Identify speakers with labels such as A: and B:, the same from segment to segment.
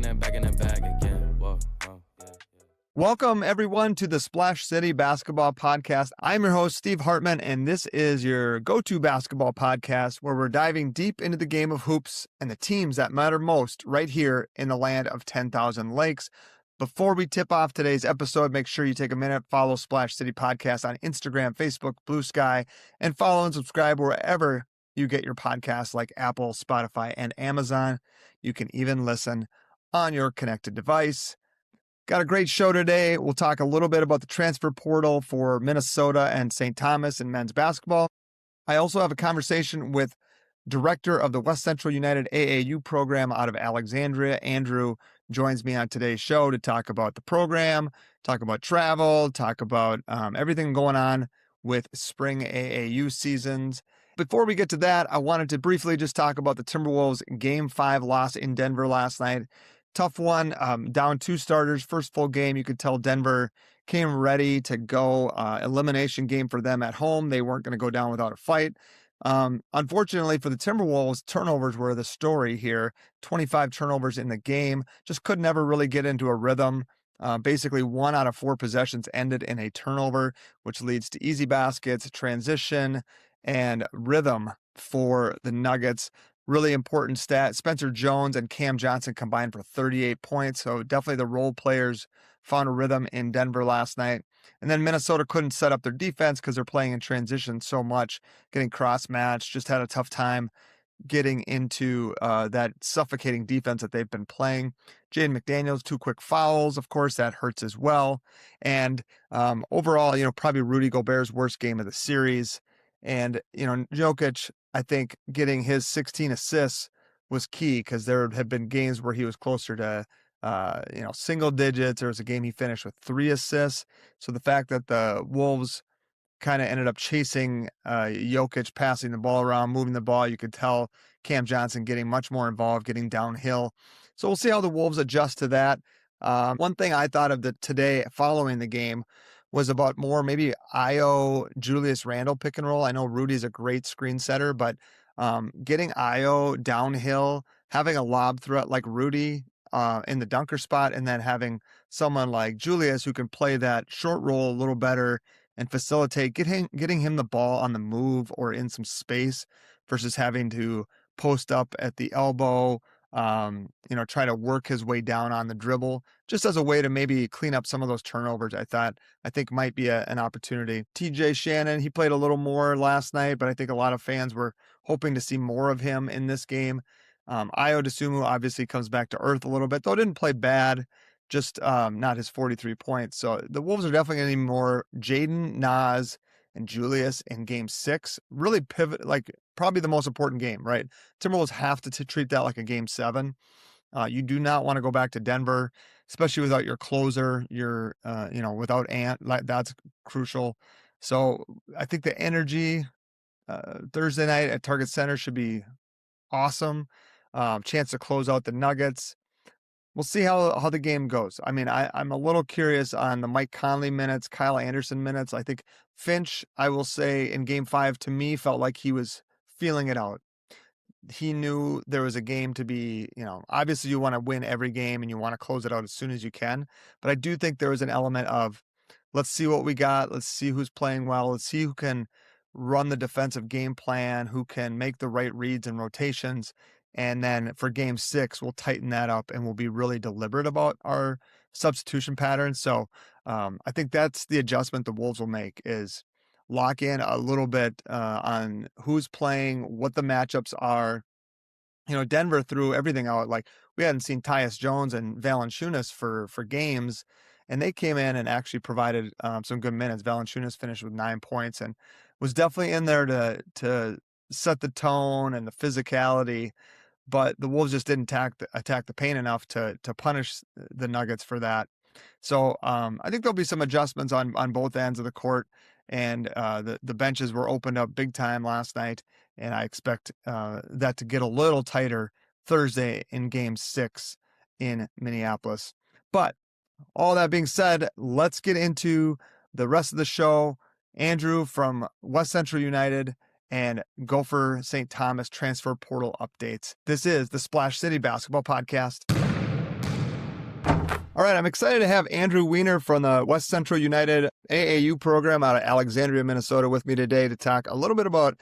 A: again, back in the bag again. Whoa, whoa, yeah.
B: Welcome, everyone, to the Splash City Basketball Podcast. I'm your host, Steve Hartman, and this is your go-to basketball podcast where we're diving deep into the game of hoops and the teams that matter most right here in the land of 10,000 lakes. Before we tip off today's episode, make sure you take a minute, follow Splash City Podcast on Instagram, Facebook, Blue Sky, and follow and subscribe wherever you get your podcasts like Apple, Spotify, and Amazon. You can even listen on your connected device. Got a great show today. We'll talk a little bit about the transfer portal for Minnesota and St. Thomas in men's basketball. I also have a conversation with director of the West Central United AAU program out of Alexandria. Andrew joins me on today's show to talk about the program, talk about travel, talk about everything going on with spring AAU seasons. Before we get to that, I wanted to briefly just talk about the Timberwolves Game 5 loss in Denver last night. Tough one, down two starters, first full game. You could tell Denver came ready to go. Elimination game for them at home. They weren't going to go down without a fight. Unfortunately for the Timberwolves, turnovers were the story here. 25 turnovers in the game. Just could never really get into a rhythm. Basically, 1 out of 4 possessions ended in a turnover, which leads to easy baskets, transition, and rhythm for the Nuggets. Really important stat. Spencer Jones and Cam Johnson combined for 38 points. So definitely the role players found a rhythm in Denver last night. And then Minnesota couldn't set up their defense because they're playing in transition so much, getting cross-matched, just had a tough time getting into that suffocating defense that they've been playing. Jaden McDaniels, 2 quick fouls. Of course, that hurts as well. And overall, probably Rudy Gobert's worst game of the series. And, Jokic, I think getting his 16 assists was key because there have been games where he was closer to, single digits. There was a game he finished with 3 assists. So the fact that the Wolves kind of ended up chasing Jokic, passing the ball around, moving the ball, you could tell Cam Johnson getting much more involved, getting downhill. So we'll see how the Wolves adjust to that. One thing I thought of today following the game was about more maybe Io Julius Randle pick and roll. I know Rudy's a great screen setter, but getting Io downhill, having a lob threat like Rudy in the dunker spot, and then having someone like Julius who can play that short roll a little better and facilitate getting him the ball on the move or in some space versus having to post up at the elbow, try to work his way down on the dribble, just as a way to maybe clean up some of those turnovers. I think might be an opportunity. TJ Shannon, he played a little more last night, but I think a lot of fans were hoping to see more of him in this game. Ayo Dosunmu obviously comes back to earth a little bit, though didn't play bad, just not his 43 points. So the Wolves are definitely going to need more Jaden, Naz, and Julius in game 6. Really pivot, probably the most important game, right? Timberwolves have to treat that like a game 7. You do not want to go back to Denver, especially without your closer, without Ant. That's crucial. So I think the energy Thursday night at Target Center should be awesome. Chance to close out the Nuggets. We'll see how the game goes. I mean, I'm a little curious on the Mike Conley minutes, Kyle Anderson minutes. I think Finch, I will say, in game 5, to me, felt like he was feeling it out. He knew there was a game to be, obviously you want to win every game and you want to close it out as soon as you can. But I do think there was an element of, let's see what we got. Let's see who's playing well. Let's see who can run the defensive game plan, who can make the right reads and rotations. And then for game 6, we'll tighten that up and we'll be really deliberate about our substitution patterns. So I think that's the adjustment the Wolves will make, is lock in a little bit on who's playing, what the matchups are. Denver threw everything out. Like, we hadn't seen Tyus Jones and Valanciunas for games, and they came in and actually provided some good minutes. Valanciunas finished with 9 points and was definitely in there to set the tone and the physicality. But the Wolves just didn't attack the paint enough to punish the Nuggets for that. So I think there'll be some adjustments on both ends of the court, and the benches were opened up big time last night, and I expect that to get a little tighter Thursday in Game 6 in Minneapolis. But all that being said, let's get into the rest of the show. Andrew from West Central United and Gopher St. Thomas transfer portal updates. This is the Splash City Basketball Podcast. All right, I'm excited to have Andrew Wiener from the West Central United AAU program out of Alexandria, Minnesota, with me today to talk a little bit about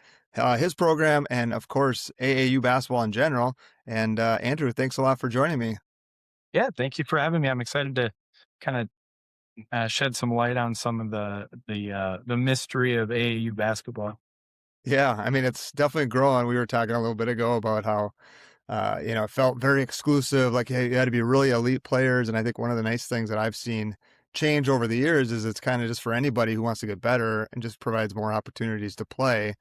B: his program and, of course, AAU basketball in general. And Andrew, thanks a lot for joining me.
C: Yeah, thank you for having me. I'm excited to kind of shed some light on some of the mystery of AAU basketball.
B: Yeah, I mean, it's definitely growing. We were talking a little bit ago about how it felt very exclusive. Like, hey, you had to be really elite players. And I think one of the nice things that I've seen change over the years is it's kind of just for anybody who wants to get better and just provides more opportunities to play.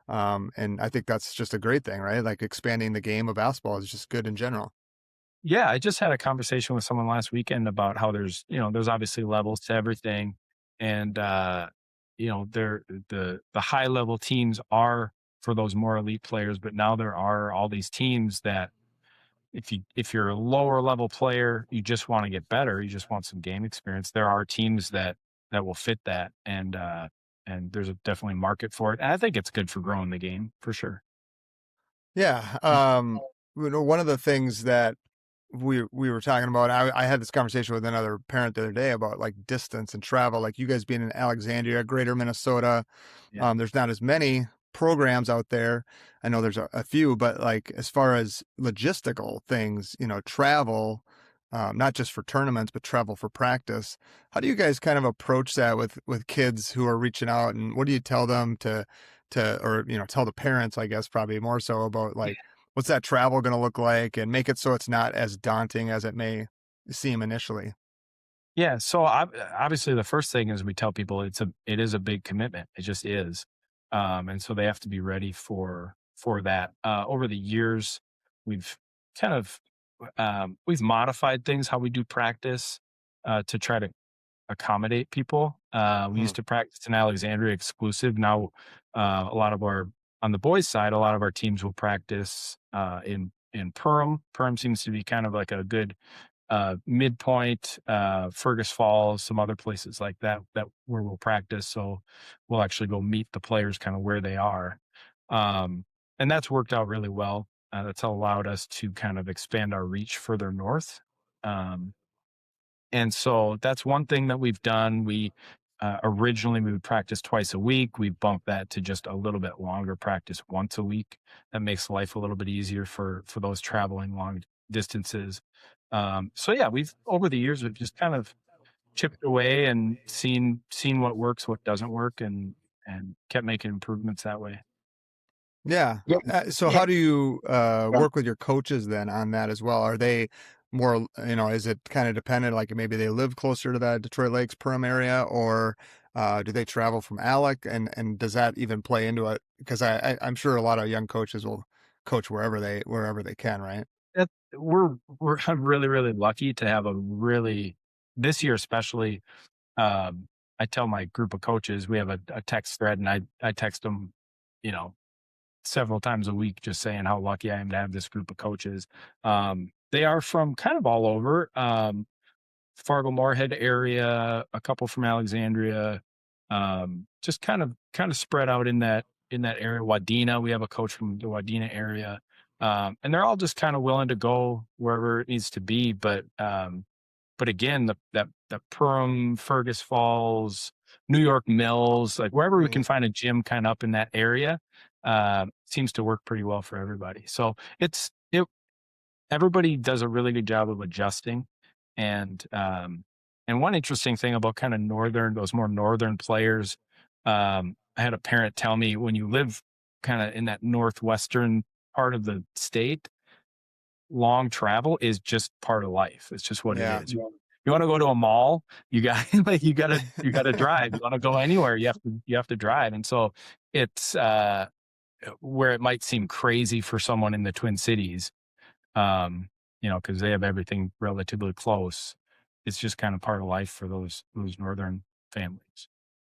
B: And I think that's just a great thing, right? Like expanding the game of basketball is just good in general.
C: Yeah, I just had a conversation with someone last weekend about how there's obviously levels to everything, and the high level teams are for those more elite players, but now there are all these teams that if you're a lower level player, you just want to get better, you just want some game experience. There are teams that will fit that, and there's definitely a market for it. And I think it's good for growing the game for sure.
B: Yeah. One of the things that we were talking about, I had this conversation with another parent the other day about like distance and travel, like you guys being in Alexandria, greater Minnesota.
C: Yeah.
B: There's not as many programs out there. I know there's a few, but like as far as logistical things, travel, not just for tournaments, but travel for practice. How do you guys kind of approach that with kids who are reaching out, and what do you tell them or tell the parents, I guess, probably more so about like what's that travel going to look like, and make it so it's not as daunting as it may seem initially.
C: Yeah, so obviously the first thing is we tell people it is a big commitment. It just is, and so they have to be ready for that. Over the years, we've kind of we've modified things how we do practice to try to accommodate people. We
B: Hmm.
C: used to practice in Alexandria exclusive. Now, a lot of our on the boys' side, a lot of our teams will practice in Perham. Perham seems to be kind of like a good midpoint, Fergus Falls, some other places like that where we'll practice. So we'll actually go meet the players kind of where they are. Um, and that's worked out really well. That's allowed us to kind of expand our reach further north. Um, and so that's one thing that we've done. We originally we would practice twice a week. We bumped that to just a little bit longer practice once a week. That makes life a little bit easier for those traveling long distances. So yeah, we've over the years we've just kind of chipped away and seen what works, what doesn't work, and kept making improvements that way.
B: Yeah.
C: Yep.
B: So
C: Yeah.
B: how do you work with your coaches then on that as well? Are they more, is it kind of dependent, like maybe they live closer to that Detroit Lakes Perham area, or do they travel from Alec, and does that even play into it? Because I'm sure a lot of young coaches will coach wherever they can, right?
C: That we're really really lucky to have a really this year especially. I tell my group of coaches we have a text thread, and I text them, you know, several times a week, just saying how lucky I am to have this group of coaches. They are from kind of all over. Fargo Moorhead area, a couple from Alexandria, just kind of spread out in that area. Wadena, we have a coach from the Wadena area, and they're all just kind of willing to go wherever it needs to be. But again, the Perham, Fergus Falls, New York Mills, like wherever we can
B: Mhm.
C: find a gym kind of up in that area, seems to work pretty well for everybody. So everybody does a really good job of adjusting. And um and one interesting thing about kind of those more northern players, I had a parent tell me when you live kind of in that northwestern part of the state, long travel is just part of life. It's just what it
B: Yeah.
C: is. You want to go to a mall, you got like you got to drive. You want to go anywhere, you have to drive. And so it's where it might seem crazy for someone in the Twin Cities, because they have everything relatively close. It's just kind of part of life for those northern families.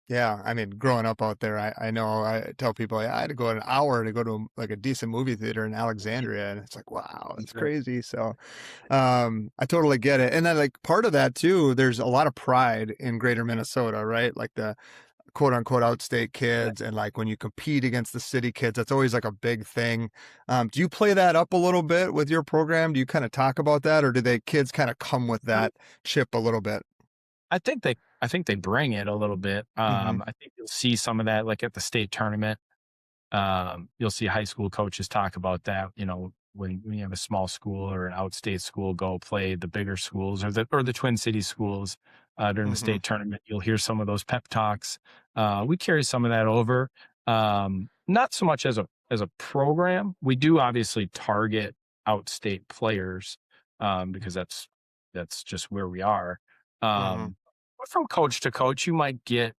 B: Yeah, I mean, growing up out there, I know I tell people, yeah, I had to go an hour to go to like a decent movie theater in Alexandria, and it's like, wow, that's
C: Right.
B: crazy. So, I totally get it. And then like part of that too, there's a lot of pride in greater Minnesota, right? Like the quote unquote outstate kids, and like when you compete against the city kids, that's always like a big thing. Do you play that up a little bit with your program? Do you kind of talk about that, or do they kids kind of come with that chip a little bit?
C: I think they bring it a little bit.
B: Mm-hmm.
C: I think you'll see some of that like at the state tournament. You'll see high school coaches talk about that, when you have a small school or an outstate school go play the bigger schools or the Twin Cities schools during the
B: Mm-hmm.
C: state tournament. You'll hear some of those pep talks. We carry some of that over. Not so much as a program. We do obviously target outstate players because that's just where we are.
B: Mm-hmm.
C: But from coach to coach, you might get,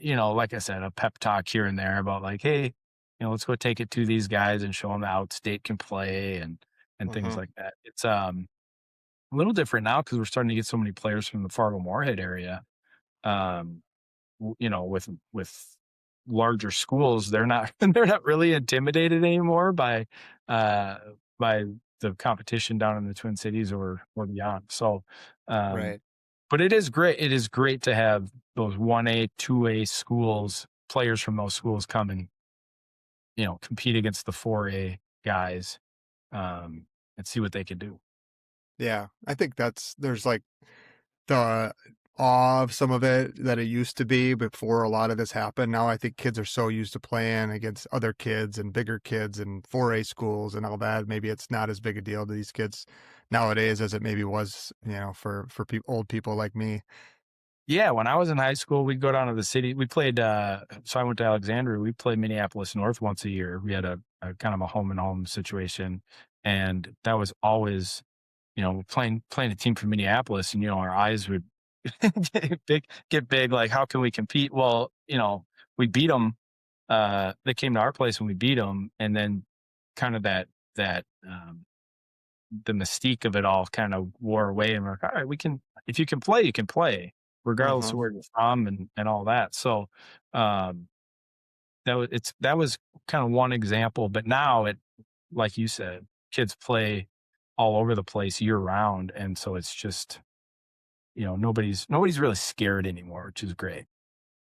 C: like I said, a pep talk here and there about like, hey, let's go take it to these guys and show them the outstate can play and things
B: Mm-hmm.
C: like that. It's a little different now because we're starting to get so many players from the Fargo Moorhead area. Um, with larger schools, they're not they're not really intimidated anymore uh by the competition down in the Twin Cities or beyond. So, um,
B: Right.
C: but it is great. It is great to have those 1A, 2A schools, players from those schools come and compete against the 4A guys, and see what they can do.
B: Yeah, I think there's like the awe of some of it that it used to be before a lot of this happened. Now I think kids are so used to playing against other kids and bigger kids and 4A schools and all that. Maybe it's not as big a deal to these kids nowadays as it maybe was, for old people like me.
C: Yeah, when I was in high school, we'd go down to the city. We played, so I went to Alexandria. We played Minneapolis North once a year. We had a kind of a home and home situation. And that was always, playing a team from Minneapolis, and, our eyes would get big. Like, how can we compete? Well, we beat them. They came to our place and we beat them. And then kind of the mystique of it all kind of wore away, and we're like, all right, if you can play, you can play regardless
B: Hmm.
C: of where you're from and all that. So, um, that was kind of one example, but now like you said, kids play all over the place year round. And so it's just, nobody's really scared anymore, which is great.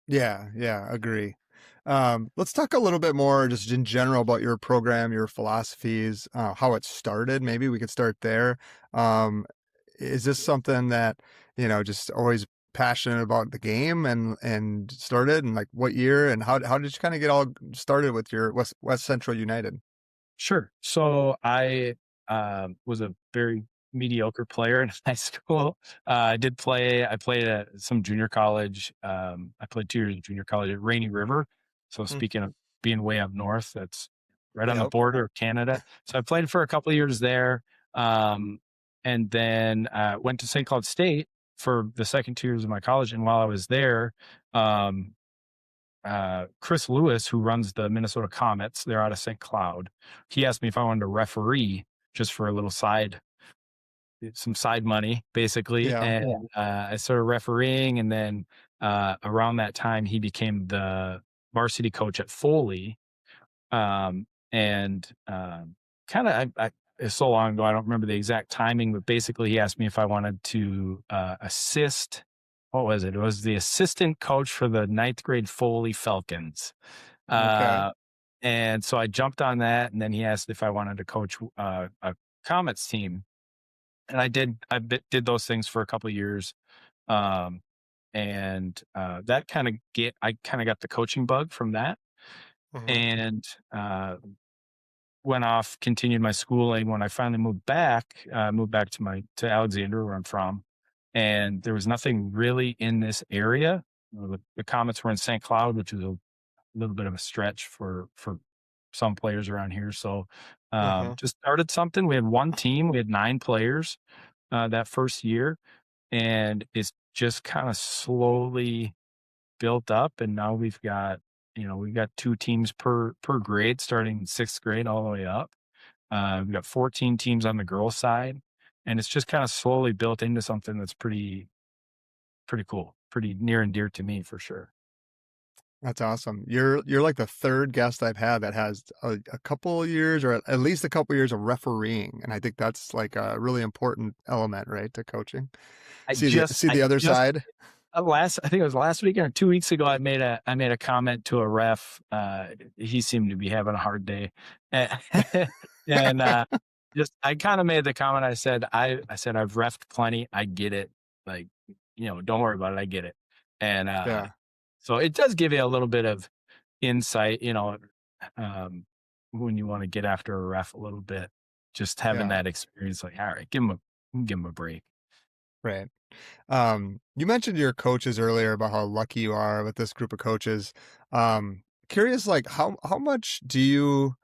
B: Yeah, yeah, agree. Let's talk a little bit more just in general about your program, your philosophies, how it started. Maybe we could start there. Um, is this something that, just always passionate about the game and started, and like what year and how did you kind of get all started with your West Central United?
C: Sure. So I was a very mediocre player in high school. I played at some junior college. I played 2 years of junior college at Rainy River. So
B: Mm.
C: speaking of being way up north, that's right on the
B: Yep.
C: border of Canada. So I played for a couple of years there. And then went to St. Cloud State for the second 2 years of my college. And while I was there, um, Chris Lewis, who runs the Minnesota Comets, they're out of St. Cloud. He asked me if I wanted to referee just for a little some side money, basically.
B: Yeah.
C: And I started refereeing. And then around that time, he became the varsity coach at Foley. And kind of, it's so long ago, I don't remember the exact timing, but basically he asked me if I wanted to assist. What was it? It was the assistant coach for the 9th grade Foley Falcons.
B: Okay.
C: And so I jumped on that, and then he asked if I wanted to coach a Comets team. And I did those things for a couple of years. And that I kind of got the coaching bug from that.
B: Hmm.
C: And went off, continued my schooling. When I finally moved back to Alexandria, where I'm from, and there was nothing really in this area. The Comets were in St. Cloud, which is a little bit of a stretch for some players around here. So
B: Hmm.
C: just started something. We had one team. We had 9 players that first year, and it's just kind of slowly built up. And now we've got 2 teams per grade, starting in 6th grade all the way up. We've got 14 teams on the girls' side, and it's just kind of slowly built into something that's pretty cool, pretty near and dear to me for sure.
B: That's awesome. You're like the third guest I've had that has a couple of years or at least a couple of years of refereeing, and I think that's like a really important element, right, to coaching.
C: I
B: See the
C: just
B: other side.
C: I think it was last weekend or 2 weeks ago, I made a comment to a ref. He seemed to be having a hard day. And just, I kind of made the comment. I said, I've refed plenty. I get it. Like, don't worry about it. I get it. And
B: Yeah.
C: so it does give you a little bit of insight, when you want to get after a ref a little bit, just having that experience, like, all right, give him a break.
B: Right. You mentioned your coaches earlier about how lucky you are with this group of coaches. Curious, like how much do you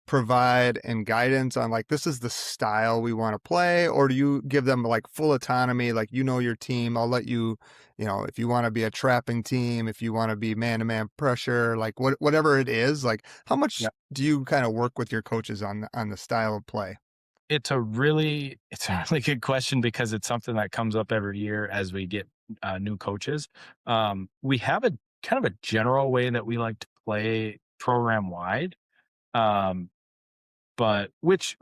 B: provide and guidance on like this is the style we want to play, or do you give them like full autonomy, like your team, I'll let you, if you want to be a trapping team, if you want to be man-to-man pressure, like whatever it is, like how much do you kind of work with your coaches on the style of play?
C: It's a really good question, because it's something that comes up every year as we get new coaches. We have a kind of a general way that we like to play program wide, but which,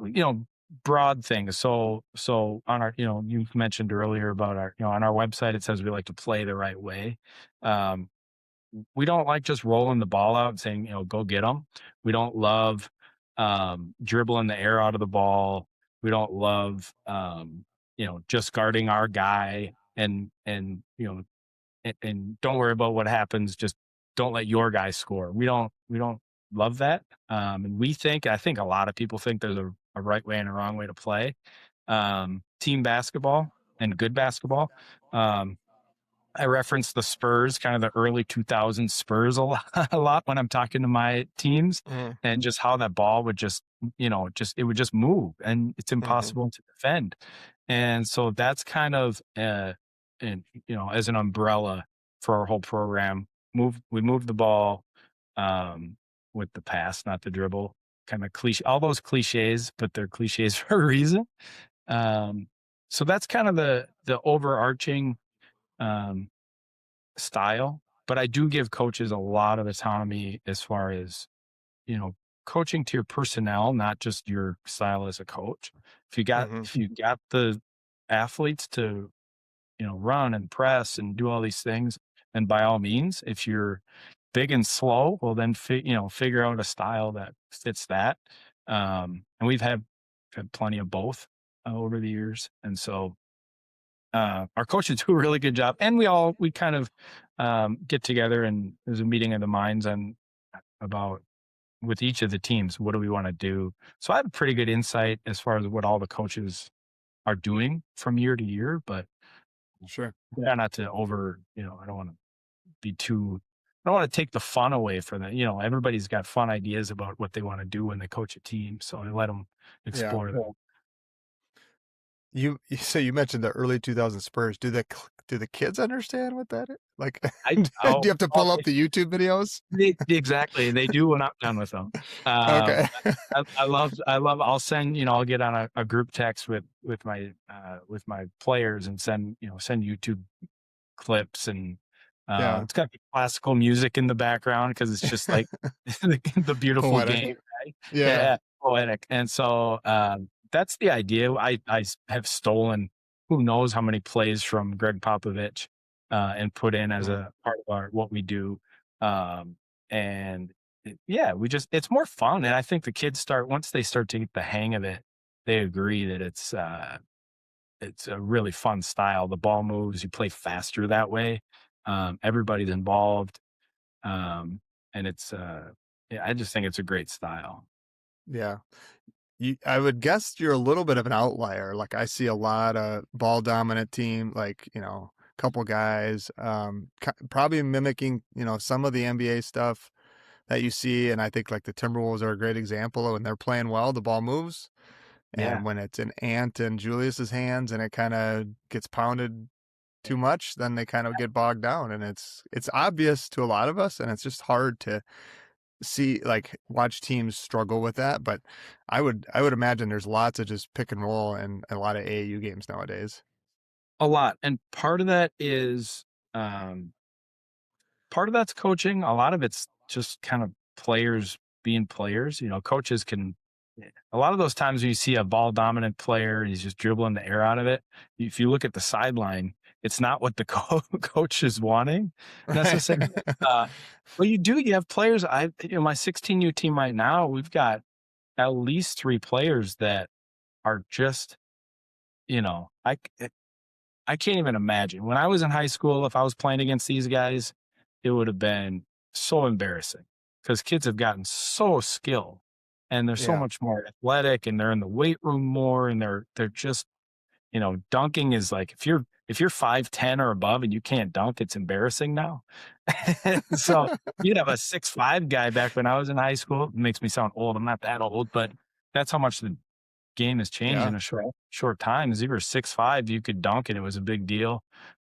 C: broad things. So on our, you mentioned earlier about our, on our website, it says we like to play the right way. We don't like just rolling the ball out and saying, go get them. We don't love dribbling the air out of the ball. We don't love, just guarding our guy and don't worry about what happens. Just don't let your guy score. We don't love that. And I think a lot of people think there's a right way and a wrong way to play team basketball and good basketball. I reference the Spurs, kind of the early 2000s Spurs a lot when I'm talking to my teams, and just how that ball would it would just move, and it's impossible to defend. And so that's kind of, as an umbrella for our whole program, we move the ball with the pass, not the dribble, kind of cliche, all those cliches, but they're cliches for a reason. So that's kind of the overarching style, but I do give coaches a lot of autonomy as far as, coaching to your personnel, not just your style as a coach. If you got the athletes to, run and press and do all these things, then by all means. If you're big and slow, well then figure out a style that fits that. And we've had plenty of both over the years, and so our coaches do a really good job, and we kind of get together, and there's a meeting of the minds about with each of the teams, what do we want to do? So I have a pretty good insight as far as what all the coaches are doing from year to year, but not to I don't want to be too, I don't want to take the fun away from that. Everybody's got fun ideas about what they want to do when they coach a team, so I let them explore that.
B: You mentioned the early 2000 Spurs. Do the kids understand what that is? Like, do you have to pull up the YouTube videos?
C: Exactly. They do when I'm done with them.
B: Okay.
C: I love, I'll send, I'll get on a group text with my players and send YouTube clips, and it's got classical music in the background, because it's just like the beautiful
B: poetic
C: game, right?
B: Yeah,
C: poetic. And so that's the idea. I have stolen who knows how many plays from Greg Popovich and put in as a part of what we do. And it's more fun. And I think the kids once they start to get the hang of it, they agree that it's a really fun style. The ball moves, you play faster that way. Everybody's involved. And it's, I just think it's a great style.
B: Yeah. I would guess you're a little bit of an outlier. Like I see a lot of ball dominant team, like, a couple guys, probably mimicking, some of the NBA stuff that you see. And I think like the Timberwolves are a great example. When they're playing well, the ball moves. And when it's in Ant and Julius's hands and it kind of gets pounded too much, then they kind of get bogged down. And it's obvious to a lot of us, and it's just hard to see, like, watch teams struggle with that. But I would imagine there's lots of just pick and roll and a lot of AAU games nowadays.
C: A lot. And part of that is part of that's coaching. A lot of it's just kind of players being players. Coaches can, a lot of those times when you see a ball dominant player and he's just dribbling the air out of it, if you look at the sideline, it's not what the coach is wanting necessarily.
B: Right.
C: But you have players. My 16U team right now, we've got at least 3 players that are just, I can't even imagine. When I was in high school, if I was playing against these guys, it would have been so embarrassing because kids have gotten so skilled and they're so
B: Yeah.
C: much more athletic and they're in the weight room more and they're just, dunking is like if you're 5'10" or above and you can't dunk, it's embarrassing now. So you'd have a 6'5" guy back when I was in high school. It makes me sound old. I'm not that old, but that's how much the game has changed
B: Yeah.
C: in a short time. As you were 6'5", you could dunk and it was a big deal.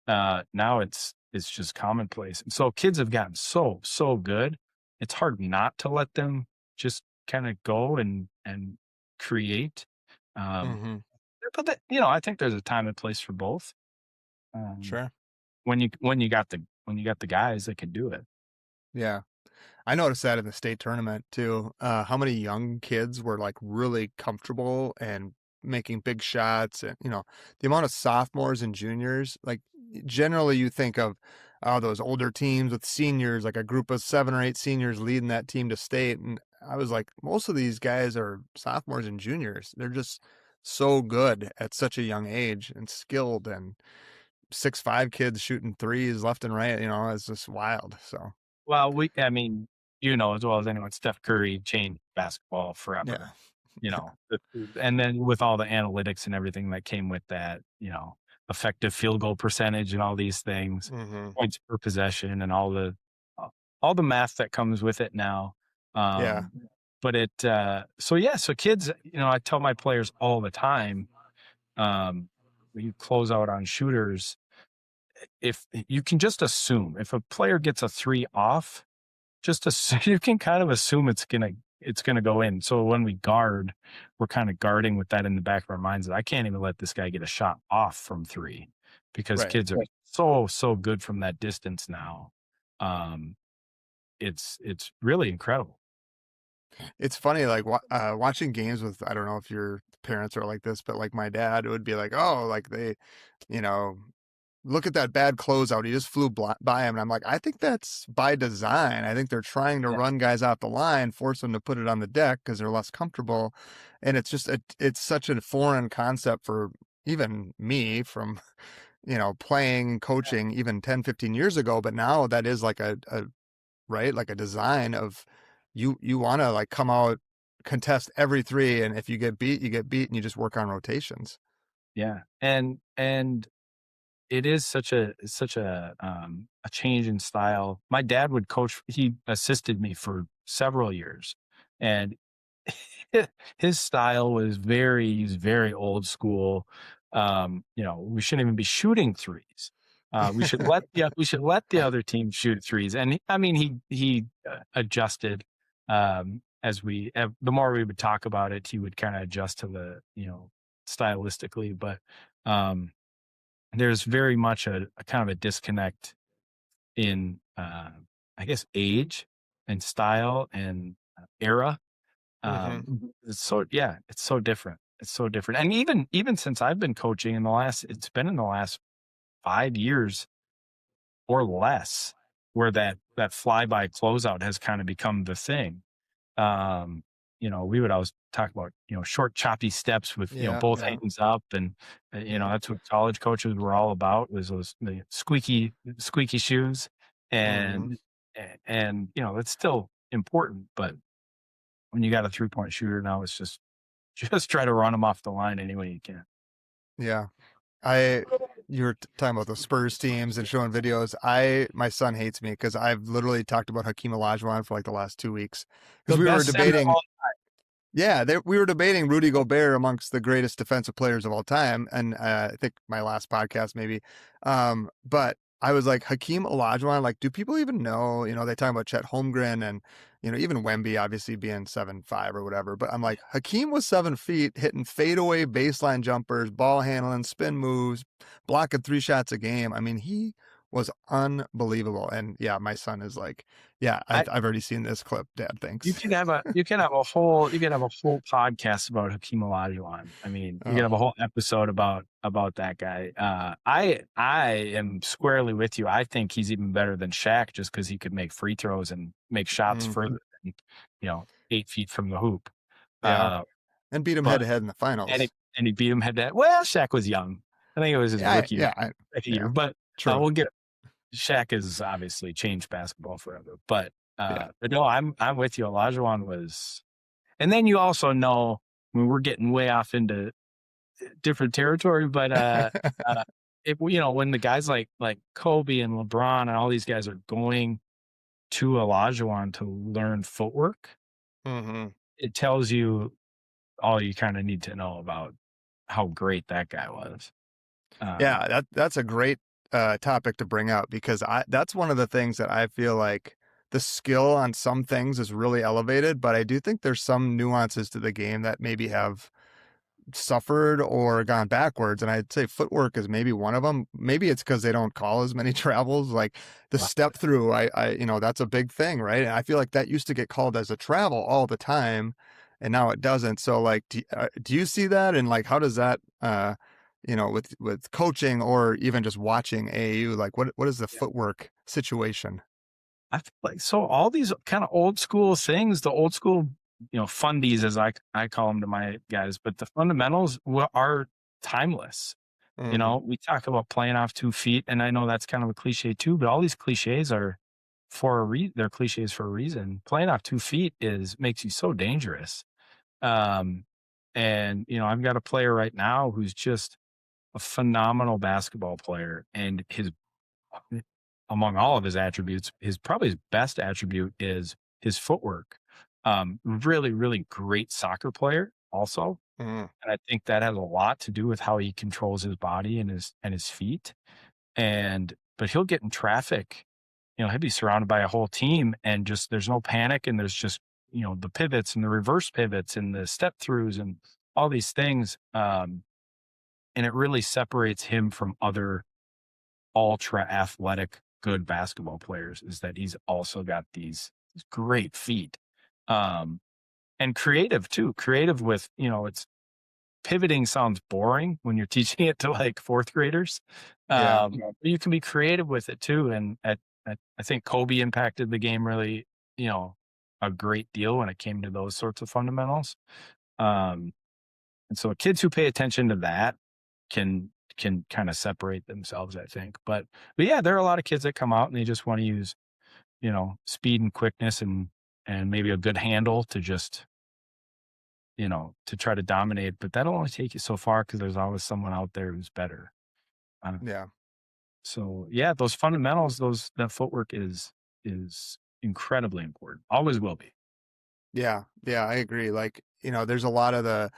C: Now it's just commonplace. And so kids have gotten so good. It's hard not to let them just kind of go and create.
B: Mm-hmm.
C: But I think there's a time and place for both.
B: Sure.
C: When you got the guys that can do it.
B: Yeah. I noticed that in the state tournament too. How many young kids were like really comfortable and making big shots, and the amount of sophomores and juniors. Like generally, you think of those older teams with seniors, like a group of 7 or 8 seniors leading that team to state. And I was like, most of these guys are sophomores and juniors. They're just so good at such a young age and skilled, and 6'5" kids shooting threes left and right. It's just wild. So
C: Well, as well as anyone, Steph Curry changed basketball forever.
B: yeah.
C: And then with all the analytics and everything that came with that, effective field goal percentage and all these things,
B: Mm-hmm.
C: points per possession and all the math that comes with it now.
B: Yeah.
C: But so kids, I tell my players all the time, when you close out on shooters, if you can just assume if a player gets a 3 off, you can kind of assume it's gonna go in. So when we guard, we're kind of guarding with that in the back of our minds that I can't even let this guy get a shot off from 3 because
B: Right.
C: kids are so good from that distance now. It's really incredible.
B: It's funny, like watching games with, I don't know if your parents are like this, but like my dad would be like, oh, like they, you know, look at that bad closeout. He just flew by him. And I'm like, I think that's by design. I think they're trying to run guys off the line, force them to put it on the deck because they're less comfortable. And it's just, it's such a foreign concept for even me from, playing, coaching even 10, 15 years ago. But now that is like right, like a design of you want to like come out, contest every 3. And if you get beat, you get beat, and you just work on rotations.
C: Yeah. And it is such a change in style. My dad would coach. He assisted me for several years, and his style was he's very old school. We shouldn't even be shooting threes. We should let the other team shoot threes. And he adjusted the more we would talk about it, he would kind of adjust to the stylistically, but there's very much a kind of a disconnect in, I guess, age and style and era. It's so different. It's so different. And even since I've been coaching it's been in the last 5 years or less where that flyby closeout has kind of become the thing. We would always talk about, short choppy steps with, both hands up. And, that's what college coaches were all about, was the squeaky shoes. And it's still important, but when you got a 3-point shooter now, it's just try to run them off the line any way you can.
B: Yeah. You were talking about the Spurs teams and showing videos. My son hates me because I've literally talked about Hakeem Olajuwon for like the last 2 weeks because we were debating. Yeah, we were debating Rudy Gobert amongst the greatest defensive players of all time, and I think my last podcast maybe. But I was like, Hakeem Olajuwon, like, do people even know? They talk about Chet Holmgren and even Wemby obviously being 7'5" or whatever. But I'm like, Hakeem was 7 feet, hitting fadeaway baseline jumpers, ball handling, spin moves, blocking 3 shots a game. I mean, he was unbelievable. And yeah, my son is like, yeah, I've already seen this clip, Dad.
C: You
B: Thanks.
C: can have a whole podcast about Hakeem Olajuwon. I mean, you can have a whole episode about that guy. I am squarely with you. I think he's even better than Shaq just because he could make free throws and make shots further than 8 feet from the hoop.
B: Yeah. And beat him head to head in the finals.
C: And he beat him head to head. Well, Shaq was young. I think it was his rookie year. But we'll get. Shaq has obviously changed basketball forever. But no, I'm with you. Olajuwon was, and then you also know, I mean, we're getting way off into different territory. But when the guys like Kobe and LeBron and all these guys are going to Olajuwon to learn footwork, it tells you all you kind of need to know about how great that guy was.
B: That's a great topic to bring up, because that's one of the things that I feel like the skill on some things is really elevated, but I do think there's some nuances to the game that maybe have suffered or gone backwards. And I'd say footwork is maybe one of them. Maybe it's because they don't call as many travels, like the step through. That's a big thing, right? And I feel like that used to get called as a travel all the time, and now it doesn't. So like, do you see that? And like, how does that, with coaching or even just watching AAU, like what is the footwork situation?
C: I feel like, so all these kind of old school things, the old school, fundies, as I call them to my guys, but the fundamentals are timeless. We talk about playing off 2 feet, and I know that's kind of a cliche too, but all these cliches are they're cliches for a reason. Playing off 2 feet makes you so dangerous. And I've got a player right now who's just a phenomenal basketball player, and among all of his attributes, probably his best attribute is his footwork. Really, really great soccer player also. And I think that has a lot to do with how he controls his body and his feet. But he'll get in traffic, he'll be surrounded by a whole team, and just, there's no panic, and there's just, the pivots and the reverse pivots and the step throughs and all these things. And it really separates him from other ultra athletic, good basketball players, is that he's also got these great feet. And creative too. Creative with, it's pivoting sounds boring when you're teaching it to like fourth graders. You can be creative with it too. And I think Kobe impacted the game really, a great deal when it came to those sorts of fundamentals. And so kids who pay attention to that can kind of separate themselves, I think. But yeah, there are a lot of kids that come out and they just want to use, speed and quickness and maybe a good handle to just, to try to dominate. But that'll only take you so far, because there's always someone out there who's better. So yeah, those fundamentals, that footwork is incredibly important. Always will be.
B: Yeah, I agree. Like, there's a lot of the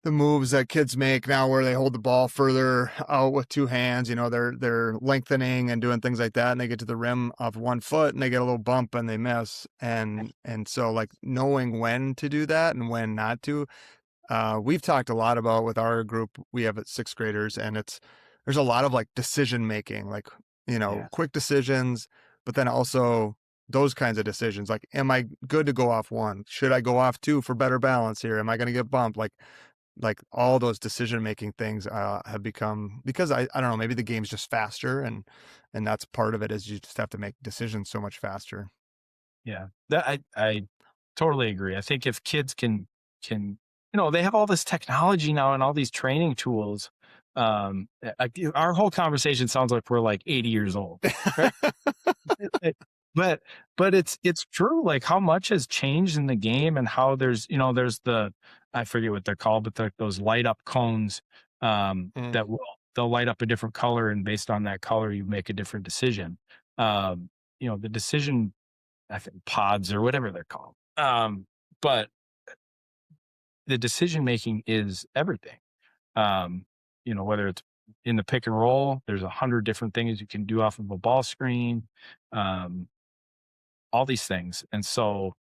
B: moves that kids make now where they hold the ball further out with two hands, they're lengthening and doing things like that, and they get to the rim of 1 foot and they get a little bump and they miss. And so like knowing when to do that and when not to, we've talked a lot about with our group, we have 6th graders, and there's a lot of like decision making, like, quick decisions, but then also those kinds of decisions. Like, am I good to go off 1? Should I go off 2 for better balance here? Am I going to get bumped? Like all those decision-making things have become, because I don't know, maybe the game's just faster, and that's part of it, is you just have to make decisions so much faster.
C: Yeah, that I totally agree. I think if kids can, they have all this technology now and all these training tools. Our whole conversation sounds like we're like 80 years old, right? But it's true, like how much has changed in the game, and how there's I forget what they're called, but those light up cones that they'll light up a different color, and based on that color you make a different decision. The decision, I think, pods or whatever they're called. But the decision making is everything. Whether it's in the pick and roll, there's 100 different things you can do off of a ball screen. All these things. And so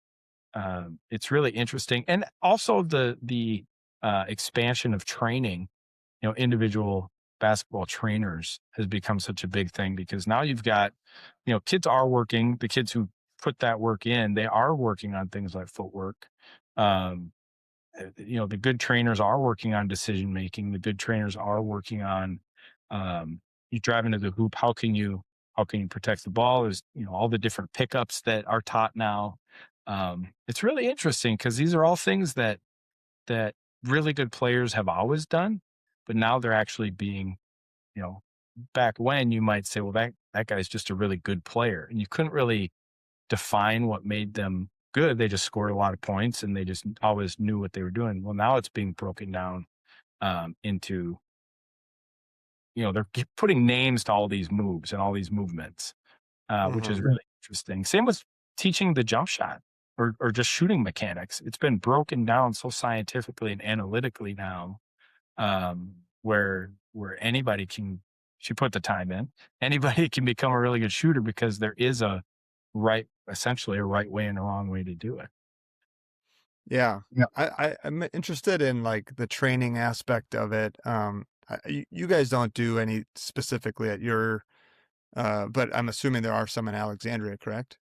C: it's really interesting. And also the expansion of training, individual basketball trainers has become such a big thing, because now you've got, kids are working, the kids who put that work in, they are working on things like footwork. The good trainers are working on decision making. The good trainers are working on, you drive into the hoop, how can you protect the ball? There's, all the different pickups that are taught now. It's really interesting because these are all things that really good players have always done, but now they're actually being, back when you might say, well, that guy's just a really good player, and you couldn't really define what made them good. They just scored a lot of points and they just always knew what they were doing. Well, now it's being broken down into, they're putting names to all these moves and all these movements, which is really interesting. Same with teaching the jump shot or just shooting mechanics. It's been broken down so scientifically and analytically now, where anybody can, if you put the time in, anybody can become a really good shooter, because there is essentially a right way and a wrong way to do it.
B: Yeah. I'm interested in like the training aspect of it. You guys don't do any specifically at your, but I'm assuming there are some in Alexandria, correct?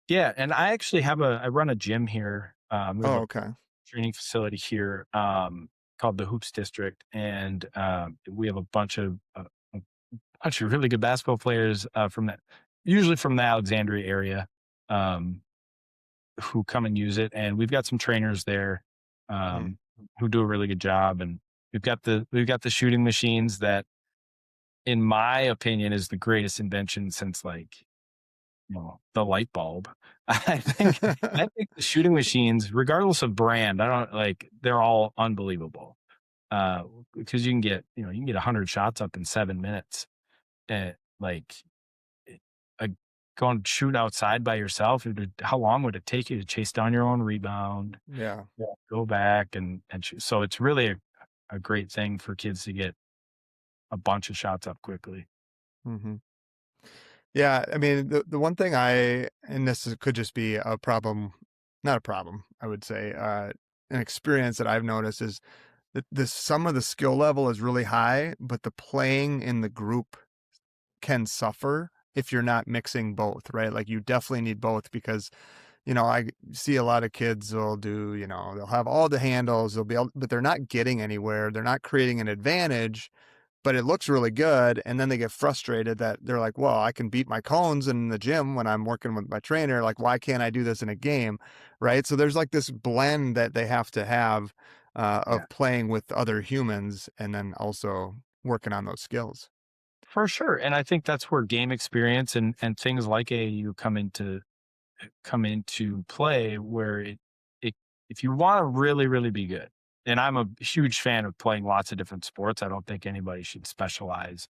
C: Yeah. And I actually I run a gym here. We have
B: okay.
C: a training facility here called the Hoops District. And we have a bunch of really good basketball players usually from the Alexandria area, who come and use it. And we've got some trainers there who do a really good job. And we've got the shooting machines that, in my opinion, is the greatest invention since the light bulb. I think the shooting machines, regardless of brand, they're all unbelievable. Because you can get 100 shots up in 7 minutes. And go and shoot outside by yourself. How long would it take you to chase down your own rebound?
B: Yeah.
C: Go back and shoot. So it's really a great thing for kids to get a bunch of shots up quickly.
B: Mm-hmm. Yeah. I mean, the one thing and this could just be a problem, not a problem, I would say, an experience that I've noticed is that some of the skill level is really high, but the playing in the group can suffer if you're not mixing both, right? Like you definitely need both, because, I see a lot of kids will do, they'll have all the handles, but they're not getting anywhere. They're not creating an advantage, but it looks really good. And then they get frustrated that they're like, well, I can beat my cones in the gym when I'm working with my trainer. Like, why can't I do this in a game? Right. So there's like this blend that they have to have of playing with other humans and then also working on those skills.
C: For sure. And I think that's where game experience and things like AAU come into play, where if you want to really, really be good, and I'm a huge fan of playing lots of different sports. I don't think anybody should specialize,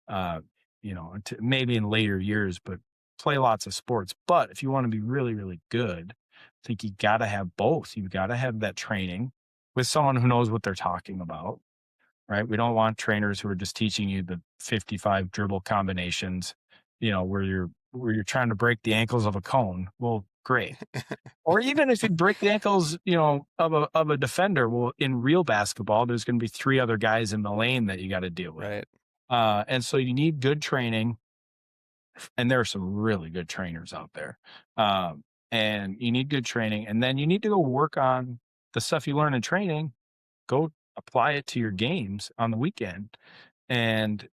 C: maybe in later years, but play lots of sports. But if you want to be really, really good, I think you got to have both. You've got to have that training with someone who knows what they're talking about. Right? We don't want trainers who are just teaching you the 55 dribble combinations, where you're trying to break the ankles of a cone. Well, great. Or even if you break the ankles, of a defender. Well, in real basketball, there's going to be 3 other guys in the lane that you got to deal with.
B: Right.
C: And so you need good training, and there are some really good trainers out there. And you need good training, and then you need to go work on the stuff you learn in training. Go apply it to your games on the weekend. And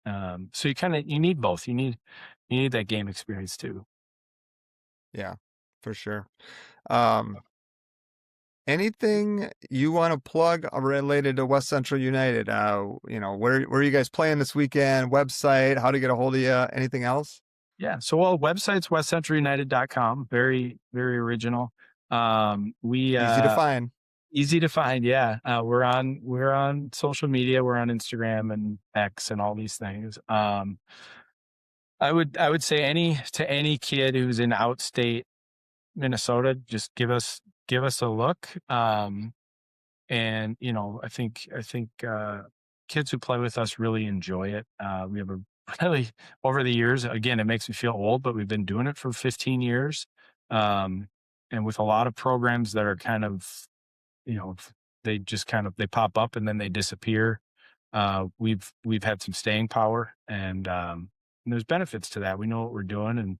C: so you need both. You need that game experience too.
B: Yeah, for sure. Anything you want to plug related to West Central United? Where are you guys playing this weekend? Website, how to get a hold of you? Anything else?
C: Yeah. So, website's westcentralunited.com. Very, very original.
B: Easy to find.
C: Easy to find. Yeah. We're on social media. We're on Instagram and X and all these things. I would say any kid who's in outstate Minnesota, just give us a look. And I think kids who play with us really enjoy it. We have really, over the years, again, it makes me feel old, but we've been doing it for 15 years. And with a lot of programs that are kind of, they just they pop up and then they disappear. we've had some staying power, and there's benefits to that. We know what we're doing,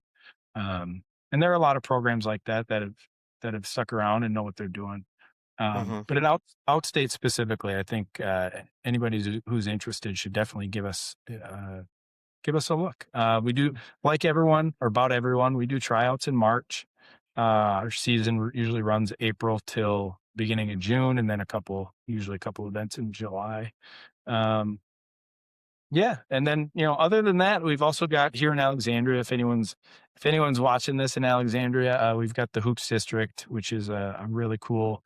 C: and there are a lot of programs like that have stuck around and know what they're doing.
B: Hmm.
C: But in outstate specifically, I think anybody who's interested should definitely give us a look. We do, like everyone or about everyone, we do tryouts in March. Our season usually runs April till beginning of June, and then usually a couple events in July. Yeah, and then other than that, we've also got here in Alexandria. If anyone's watching this in Alexandria, we've got the Hoops District, which is a really cool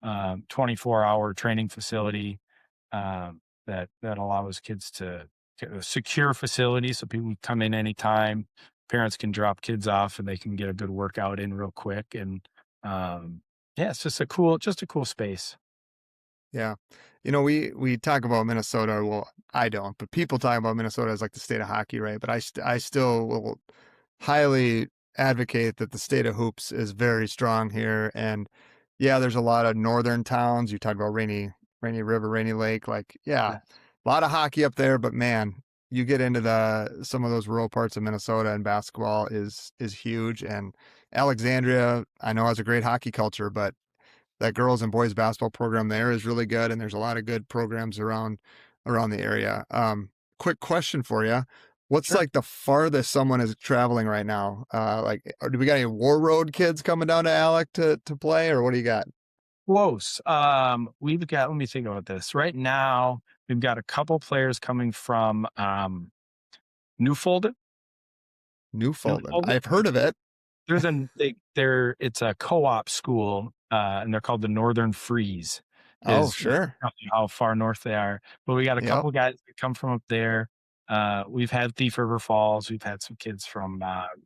C: 24-hour training facility that allows kids to a secure facility, so people can come in anytime. Parents can drop kids off, and they can get a good workout in real quick. And yeah, it's just a cool space.
B: Yeah. We talk about Minnesota. Well, I don't, but people talk about Minnesota as like the state of hockey, right? But I still will highly advocate that the state of hoops is very strong here. And yeah, there's a lot of northern towns. You talked about Rainy River, Rainy Lake. Like, yeah, a lot of hockey up there, but man, you get into some of those rural parts of Minnesota, and basketball is huge. And Alexandria, I know, has a great hockey culture, but that girls and boys basketball program there is really good, and there's a lot of good programs around the area. Quick question for you. What's
C: Sure.
B: like the farthest someone is traveling right now? Do we got any War Road kids coming down to Alec to play, or what do you got?
C: Close. We've got, let me think about this. Right now, we've got a couple players coming from Newfoldland.
B: Newfoundland.
C: Newfoldland.
B: I've heard of it.
C: It's a co-op school, and they're called the Northern Freeze.
B: Oh, sure.
C: How far north they are. But we got a
B: Yep.
C: couple guys that come from up there. We've had Thief River Falls. We've had some kids from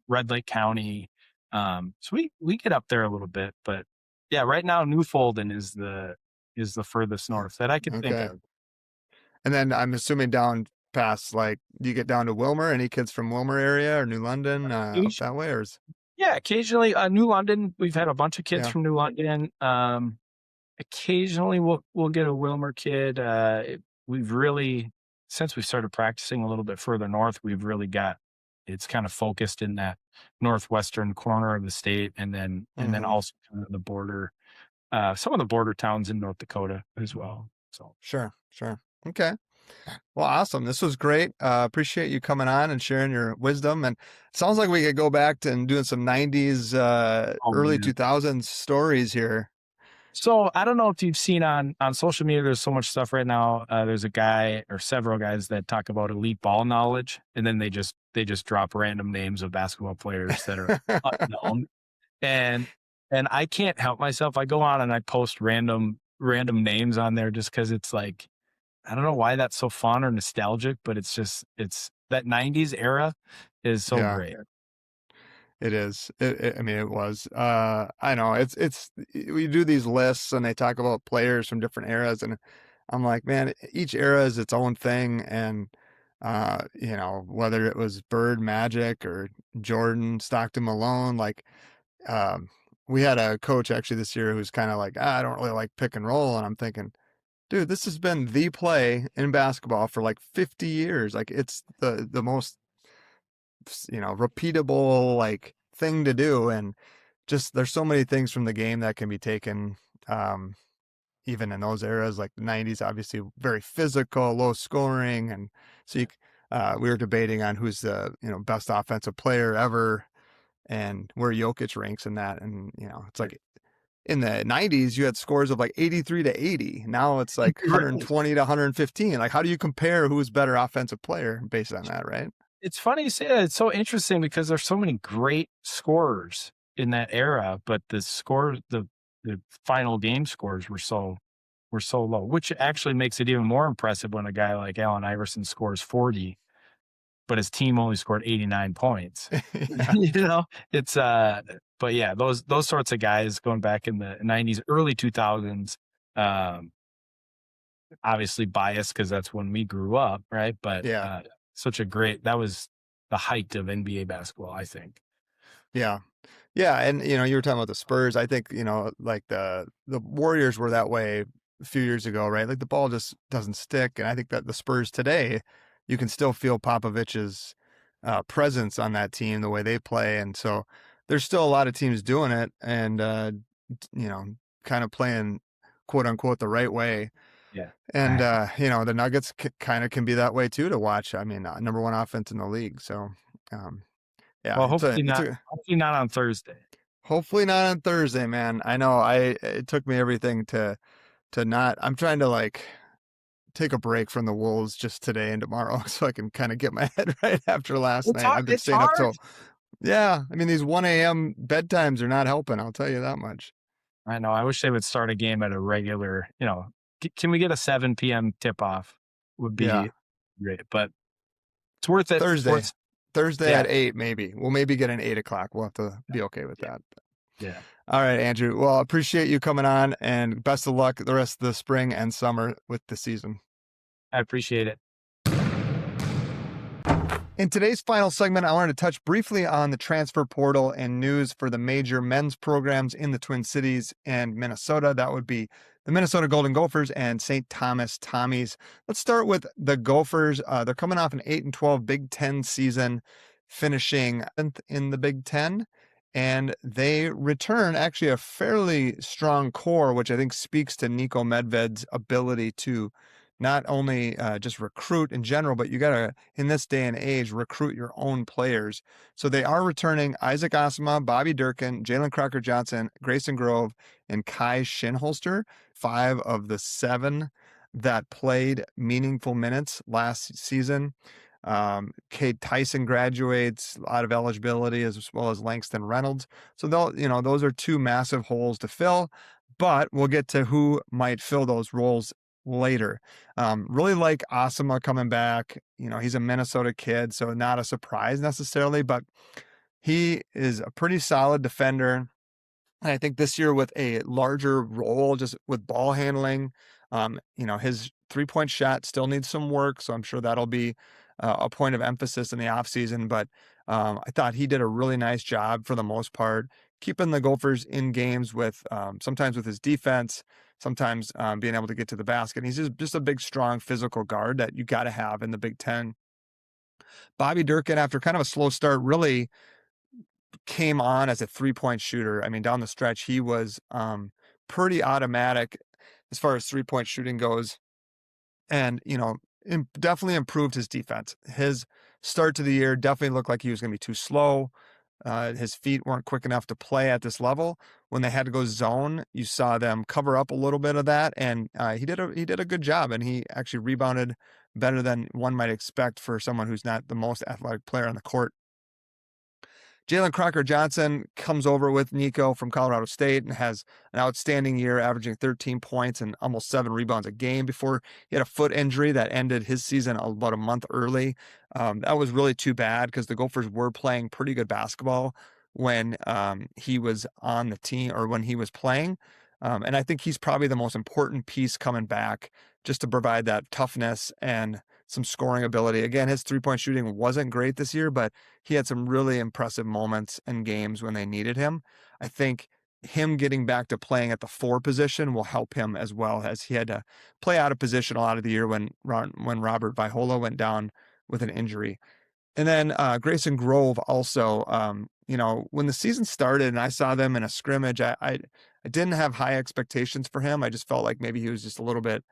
C: Red Lake County. So we get up there a little bit, but yeah, right now Newfoldland is the furthest north that I can think
B: Okay.
C: of.
B: And then I'm assuming down past, like, do you get down to Wilmer? Any kids from Wilmer area or New London up that way, or
C: Yeah, occasionally New London. We've had a bunch of kids
B: Yeah.
C: from New London. Occasionally we'll get a Wilmer kid. We've really, since we started practicing a little bit further north, we've really got it's kind of focused in that northwestern corner of the state, and then also kind of the border, some of the border towns in North Dakota as well. So
B: Sure. Okay. Well, awesome. This was great. Appreciate you coming on and sharing your wisdom. And it sounds like we could go back to and doing some 90s, early
C: man.
B: 2000s stories here.
C: So I don't know if you've seen on social media, there's so much stuff right now. There's a guy or several guys that talk about elite ball knowledge, and then they just drop random names of basketball players that are unknown. And I can't help myself. I go on and I post random names on there just because it's like, I don't know why that's so fun or nostalgic, but it's that 90s era is so great.
B: It is. I mean, it was. I know it's. We do these lists and they talk about players from different eras, and I'm like, man, each era is its own thing, and whether it was Bird, Magic, or Jordan, Stockton, Malone, like, we had a coach actually this year who's kind of like, I don't really like pick and roll, and I'm thinking, dude, this has been the play in basketball for like 50 years. Like, it's the most repeatable like thing to do, and just there's so many things from the game that can be taken, even in those eras, like the 90s, obviously very physical, low scoring, and so we were debating on who's the best offensive player ever and where Jokic ranks in that, and it's like in the 90s you had scores of like 83 to 80. Now it's like 120 to 115. Like, how do you compare who's better offensive player based on that, right?
C: It's funny you say that. It's so interesting because there's so many great scorers in that era, but the final game scores were so low, which actually makes it even more impressive when a guy like Allen Iverson scores 40, but his team only scored 89 points. It's but yeah, those sorts of guys going back in the 90s, early 2000s, obviously biased because that's when we grew up, right? But
B: Yeah.
C: that was the height of NBA basketball, I think.
B: Yeah. And you were talking about the Spurs. I think like the Warriors were that way a few years ago, right? Like the ball just doesn't stick. And I think that the Spurs today, you can still feel Popovich's presence on that team, the way they play. And so there's still a lot of teams doing it and, kind of playing quote unquote the right way.
C: Yeah.
B: And, the Nuggets kind of can be that way too to watch. I mean, number one offense in the league. So, yeah,
C: Well, hopefully not on Thursday.
B: Hopefully not on Thursday, man. I know it took me everything to not, I'm trying to like take a break from the Wolves just today and tomorrow so I can kind of get my head right after last night. I've been staying up till, yeah. I mean, these 1 a.m. bedtimes are not helping. I'll tell you that much.
C: I know. I wish they would start a game at a regular, can we get a 7 p.m. tip off would be great, but it's worth it.
B: Thursday at 8, maybe. We'll maybe get an 8 o'clock. We'll have to be okay with that.
C: Yeah.
B: All right, Andrew. Well, I appreciate you coming on and best of luck the rest of the spring and summer with the season.
C: I appreciate it.
B: In today's final segment, I wanted to touch briefly on the transfer portal and news for the major men's programs in the Twin Cities and Minnesota. That would be the Minnesota Golden Gophers and St. Thomas Tommies. Let's start with the Gophers. They're coming off an 8-12 Big Ten season, finishing in the Big Ten. And they return actually a fairly strong core, which I think speaks to Nico Medved's ability to not only just recruit in general, but you got to, in this day and age, recruit your own players. So they are returning Isaac Osama, Bobby Durkin, Jalen Crocker-Johnson, Grayson Grove, and Kai Shinholster, 5 of the 7 that played meaningful minutes last season. Cade Tyson graduates out of eligibility as well as Langston Reynolds. So those are 2 massive holes to fill, but we'll get to who might fill those roles later. Really like Osama coming back. He's a Minnesota kid, so not a surprise necessarily, but he is a pretty solid defender. And I think this year with a larger role, just with ball handling, his 3-point shot still needs some work. So I'm sure that'll be a point of emphasis in the offseason. But I thought he did a really nice job for the most part, keeping the Gophers in games with sometimes with his defense, sometimes being able to get to the basket. He's just a big, strong physical guard that you got to have in the Big Ten. Bobby Durkin, after kind of a slow start, really came on as a 3-point shooter. I mean, down the stretch, he was pretty automatic as far as 3-point shooting goes. And, definitely improved his defense. His start to the year definitely looked like he was going to be too slow. His feet weren't quick enough to play at this level. When they had to go zone, you saw them cover up a little bit of that, and he did a good job, and he actually rebounded better than one might expect for someone who's not the most athletic player on the court. Jalen Crocker-Johnson comes over with Nico from Colorado State and has an outstanding year, averaging 13 points and almost 7 rebounds a game before he had a foot injury that ended his season about a month early. That was really too bad because the Gophers were playing pretty good basketball when he was on the team or when he was playing. And I think he's probably the most important piece coming back just to provide that toughness and some scoring ability. Again, his 3-point shooting wasn't great this year, but he had some really impressive moments and games when they needed him. I think him getting back to playing at the 4 position will help him as well, as he had to play out of position a lot of the year when Robert Vaihola went down with an injury. And then Grayson Grove also, when the season started and I saw them in a scrimmage, I didn't have high expectations for him. I just felt like maybe he was just a little bit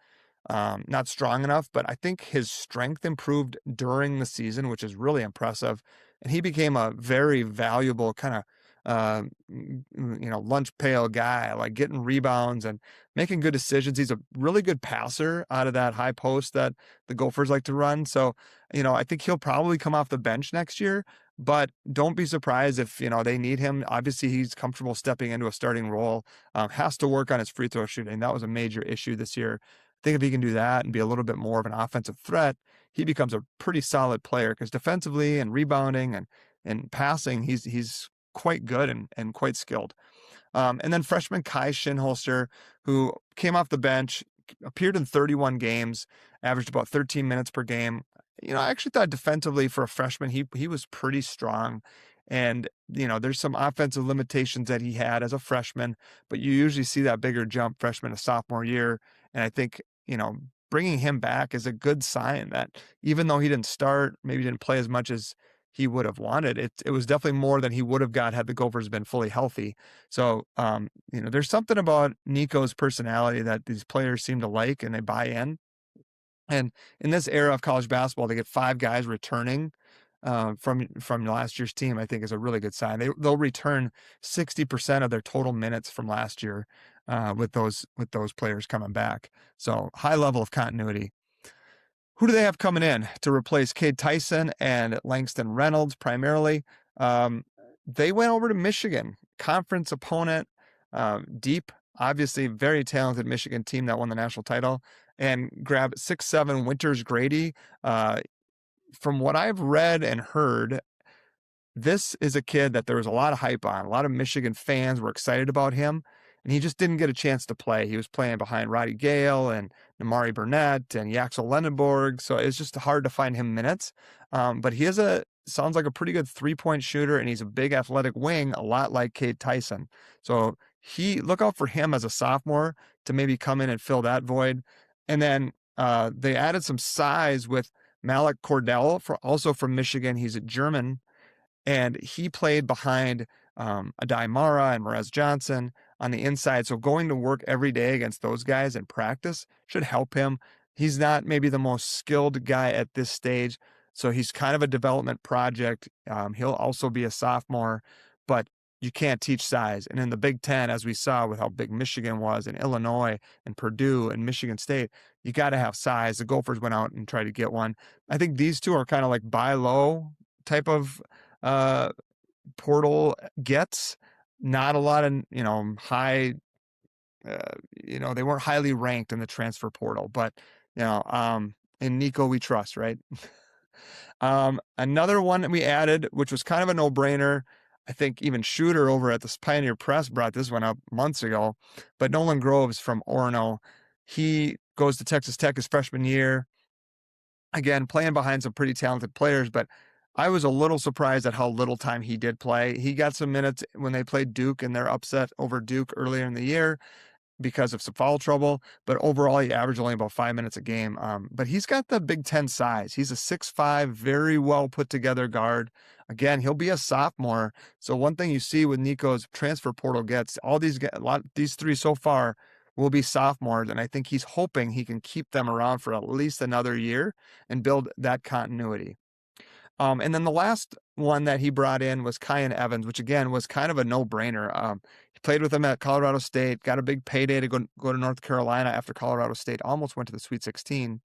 B: not strong enough, but I think his strength improved during the season, which is really impressive. And he became a very valuable kind of, lunch pail guy, like getting rebounds and making good decisions. He's a really good passer out of that high post that the Gophers like to run. So, I think he'll probably come off the bench next year, but don't be surprised if, they need him. Obviously, he's comfortable stepping into a starting role, has to work on his free throw shooting. That was a major issue this year. I think if he can do that and be a little bit more of an offensive threat, he becomes a pretty solid player because defensively and rebounding and passing, he's quite good and quite skilled. And then freshman Kai Shinholster, who came off the bench, appeared in 31 games, averaged about 13 minutes per game. I actually thought defensively for a freshman, he was pretty strong. And, there's some offensive limitations that he had as a freshman, but you usually see that bigger jump freshman to sophomore year. And I think, bringing him back is a good sign that even though he didn't start, maybe didn't play as much as he would have wanted, it was definitely more than he would have got had the Gophers been fully healthy. So, there's something about Nico's personality that these players seem to like and they buy in. And in this era of college basketball, they get 5 guys returning from last year's team. I think is a really good sign. They'll return 60% of their total minutes from last year with those players coming back. So high level of continuity. Who do they have coming in to replace Cade Tyson and Langston Reynolds primarily? They went over to Michigan, conference opponent, deep, obviously very talented Michigan team that won the national title, and grabbed 6'7" Winters Grady. From what I've read and heard, this is a kid that there was a lot of hype on. A lot of Michigan fans were excited about him, and he just didn't get a chance to play. He was playing behind Roddy Gale and Namari Burnett and Yaxel Lendenborg, so it's just hard to find him minutes. But he sounds like a pretty good three-point shooter, and he's a big athletic wing, a lot like Cade Tyson. So look out for him as a sophomore to maybe come in and fill that void. And then they added some size with Malik Cordell, also from Michigan. He's a German, and he played behind Adai Mara and Merez Johnson on the inside. So going to work every day against those guys in practice should help him. He's not maybe the most skilled guy at this stage, so he's kind of a development project. He'll also be a sophomore, but you can't teach size. And in the Big Ten, as we saw with how big Michigan was, and Illinois and Purdue and Michigan State, you got to have size. The Gophers went out and tried to get one. I think these two are kind of like buy low type of portal gets. Not a lot of, high, they weren't highly ranked in the transfer portal, but, in Nico we trust, right? Another one that we added, which was kind of a no-brainer, I think even Shooter over at the Pioneer Press brought this one up months ago, but Nolan Groves from Orono, he goes to Texas Tech his freshman year, again, playing behind some pretty talented players, but I was a little surprised at how little time he did play. He got some minutes when they played Duke and their upset over Duke earlier in the year because of some foul trouble, but overall he averaged only about 5 minutes a game. But he's got the Big Ten size. He's a 6'5", very well put together guard. Again, he'll be a sophomore. So one thing you see with Nico's transfer portal gets, these 3 so far will be sophomores, and I think he's hoping he can keep them around for at least another year and build that continuity. And then the last one that he brought in was Kyan Evans, which again was kind of a no-brainer. He played with him at Colorado State, got a big payday to go to North Carolina after Colorado State almost went to the Sweet 16.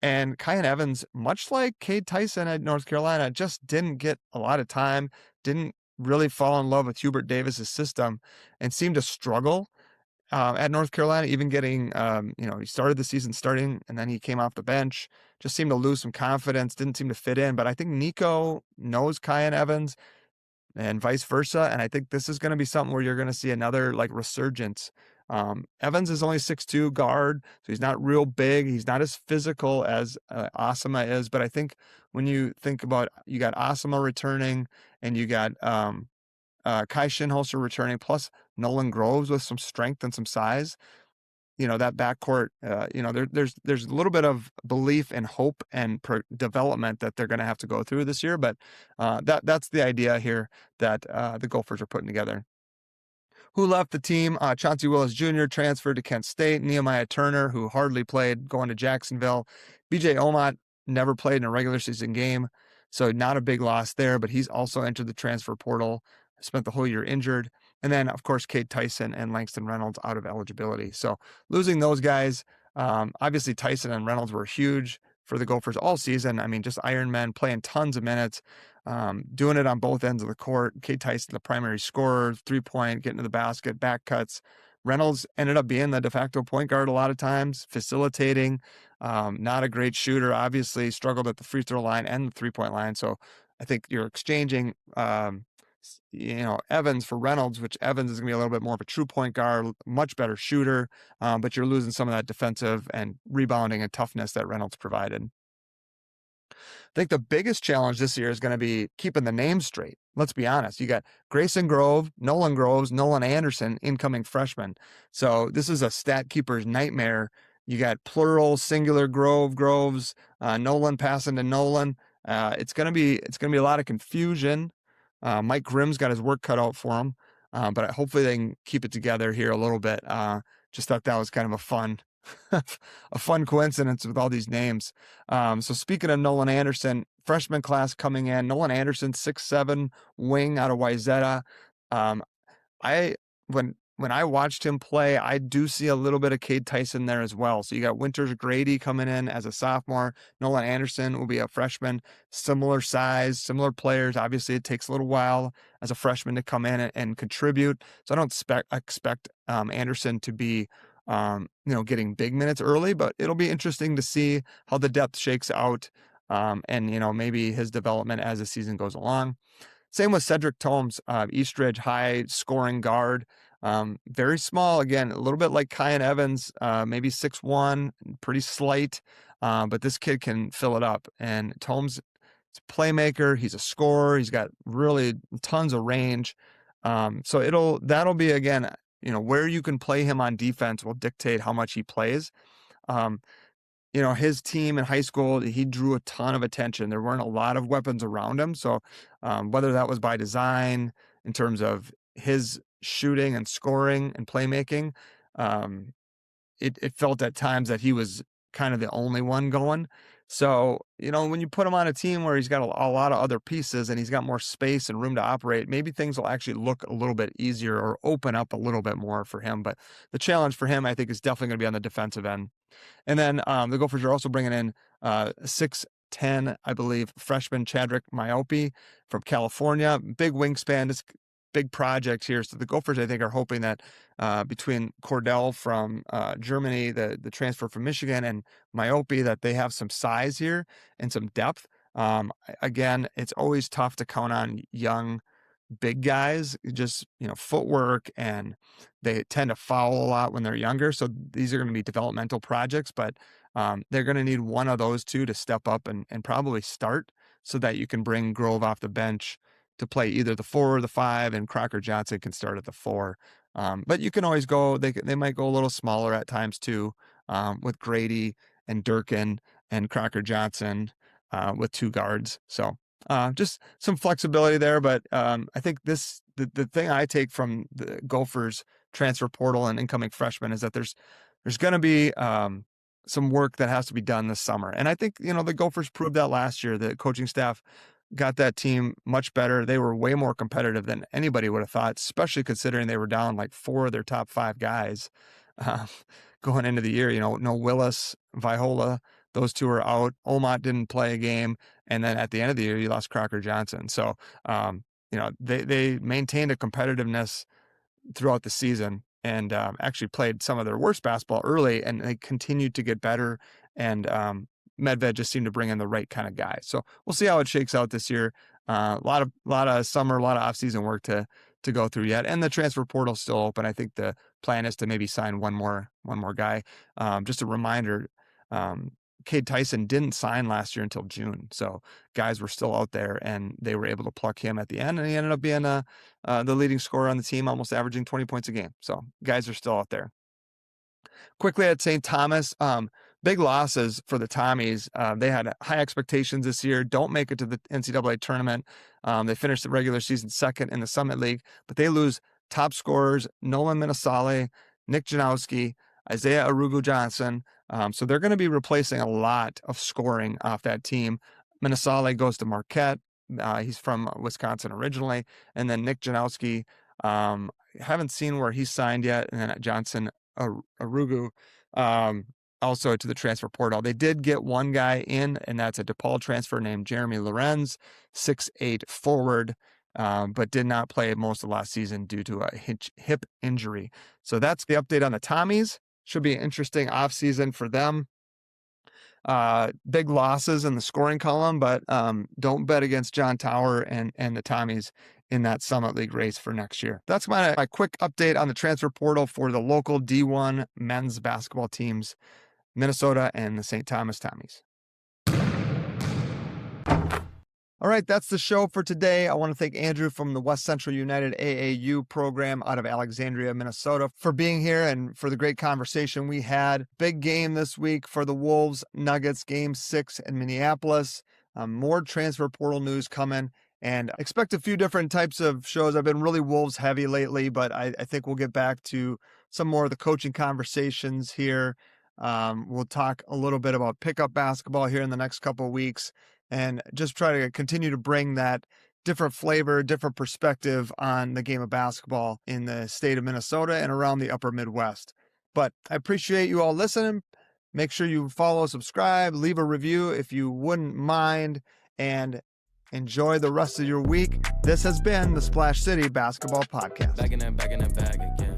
B: And Kyan Evans, much like Cade Tyson at North Carolina, just didn't get a lot of time, didn't really fall in love with Hubert Davis's system, and seemed to struggle at North Carolina, even getting, he started the season starting and then he came off the bench, just seemed to lose some confidence, didn't seem to fit in. But I think Nico knows Kyan Evans and vice versa. And I think this is going to be something where you're going to see another like resurgence. Evans is only 6'2" guard, so he's not real big. He's not as physical as Asama is. But I think when you think about, you got Asama returning and you got Kai Shinholzer returning, plus Nolan Groves with some strength and some size, that backcourt, there's a little bit of belief and hope and development that they're going to have to go through this year. But that's the idea here that the Gophers are putting together. Who left the team? Chauncey Willis Jr. transferred to Kent State. Nehemiah Turner, who hardly played, going to Jacksonville. BJ Omot never played in a regular season game, so not a big loss there, but he's also entered the transfer portal, spent the whole year injured. And then, of course, Cade Tyson and Langston Reynolds out of eligibility. So losing those guys, obviously Tyson and Reynolds were huge for the Gophers all season. I mean, just Iron Men, playing tons of minutes, doing it on both ends of the court. Cade Tyson, the primary scorer, 3-point, getting to the basket, back cuts. Reynolds ended up being the de facto point guard a lot of times, facilitating, not a great shooter, obviously struggled at the free throw line and the 3-point line. So I think you're exchanging, Evans for Reynolds, which Evans is going to be a little bit more of a true point guard, much better shooter, but you're losing some of that defensive and rebounding and toughness that Reynolds provided. I think the biggest challenge this year is going to be keeping the names straight. Let's be honest. You got Grayson Grove, Nolan Groves, Nolan Anderson, incoming freshmen. So this is a stat keeper's nightmare You got plural, singular, Groves, Nolan passing to Nolan. It's gonna be a lot of confusion. Mike Grimm's got his work cut out for him, but hopefully they can keep it together here a little bit. Just thought that was kind of a fun, a fun coincidence with all these names. So speaking of Nolan Anderson, freshman class coming in. Nolan Anderson, 6'7" wing out of Wayzata. I when I watched him play, I do see a little bit of Cade Tyson there as well. So you got Winters Grady coming in as a sophomore. Nolan Anderson will be a freshman, similar size, similar players. Obviously, it takes a little while as a freshman to come in and contribute. So I don't expect Anderson to be getting big minutes early, but it'll be interesting to see how the depth shakes out, and maybe his development as the season goes along. Same with Cedric Tomes, Eastridge high scoring guard. Very small, again, a little bit like Kyan Evans, maybe 6'1", pretty slight, but this kid can fill it up. And Tomes is a playmaker. He's a scorer. He's got really tons of range. So that'll be, again, where you can play him on defense will dictate how much he plays. His team in high school, he drew a ton of attention. There weren't a lot of weapons around him. So whether that was by design in terms of his shooting and scoring and playmaking, it felt at times that he was kind of the only one going. So, when you put him on a team where he's got a lot of other pieces and he's got more space and room to operate, maybe things will actually look a little bit easier or open up a little bit more for him. But the challenge for him, I think, is definitely going to be on the defensive end. And then the Gophers are also bringing in 6'10", I believe, freshman Chadrick Myope from California. Big wingspan, this big project here. So the Gophers, I think, are hoping that between Cordell from Germany, the transfer from Michigan, and Myope, that they have some size here and some depth. Again, it's always tough to count on young big guys, just footwork, and they tend to foul a lot when they're younger. So these are going to be developmental projects, but they're going to need one of those two to step up and probably start, so that you can bring Grove off the bench to play either the 4 or the 5, and Crocker Johnson can start at the 4. But you can always go, they might go a little smaller at times too, with Grady and Durkin and Crocker Johnson with 2 guards. So just some flexibility there. But I think the thing I take from the Gophers transfer portal and incoming freshmen is that there's going to be some work that has to be done this summer. And I think, the Gophers proved that last year. The coaching staff got that team much better. They were way more competitive than anybody would have thought, especially considering they were down like 4 of their top 5 guys going into the year. No Willis, Viola, those 2 are out. Omot didn't play a game. And then at the end of the year, you lost Crocker Johnson. So, they maintained a competitiveness throughout the season, and actually played some of their worst basketball early, and they continued to get better. And Medved just seemed to bring in the right kind of guy. So we'll see how it shakes out this year. A lot of summer, a lot of off-season work to go through yet, and the transfer portal's still open. I think the plan is to maybe sign one more guy. Just a reminder, Cade Tyson didn't sign last year until June, so guys were still out there, and they were able to pluck him at the end, and he ended up being the leading scorer on the team, almost averaging 20 points a game. So guys are still out there. Quickly at St. Thomas, big losses for the Tommies. They had high expectations this year, don't make it to the NCAA tournament. They finished the regular season second in the Summit League, but they lose top scorers Nolan Minasale, Nick Janowski, Isaiah Arugu Johnson. So they're going to be replacing a lot of scoring off that team. Minasale goes to Marquette. He's from Wisconsin originally. And then Nick Janowski, haven't seen where he's signed yet. And then Johnson Arugu, also to the transfer portal. They did get one guy in, and that's a DePaul transfer named Jeremy Lorenz, 6'8" forward, but did not play most of last season due to a hip injury. So that's the update on the Tommies. Should be an interesting offseason for them. Big losses in the scoring column, but don't bet against John Tower and the Tommies in that Summit League race for next year. That's my quick update on the transfer portal for the local D1 men's basketball teams, Minnesota and the St. Thomas Tommies. All right, that's the show for today. I want to thank Andrew from the West Central United AAU program out of Alexandria, Minnesota, for being here and for the great conversation we had. Big game this week for the Wolves Nuggets, game 6 in Minneapolis. More transfer portal news coming, and expect a few different types of shows. I've been really Wolves heavy lately, but I think we'll get back to some more of the coaching conversations here. We'll talk a little bit about pickup basketball here in the next couple of weeks, and just try to continue to bring that different flavor, different perspective on the game of basketball in the state of Minnesota and around the upper Midwest. But I appreciate you all listening. Make sure you follow, subscribe, leave a review if you wouldn't mind, and enjoy the rest of your week. This has been the Splash City Basketball Podcast.
A: Back in that bag again.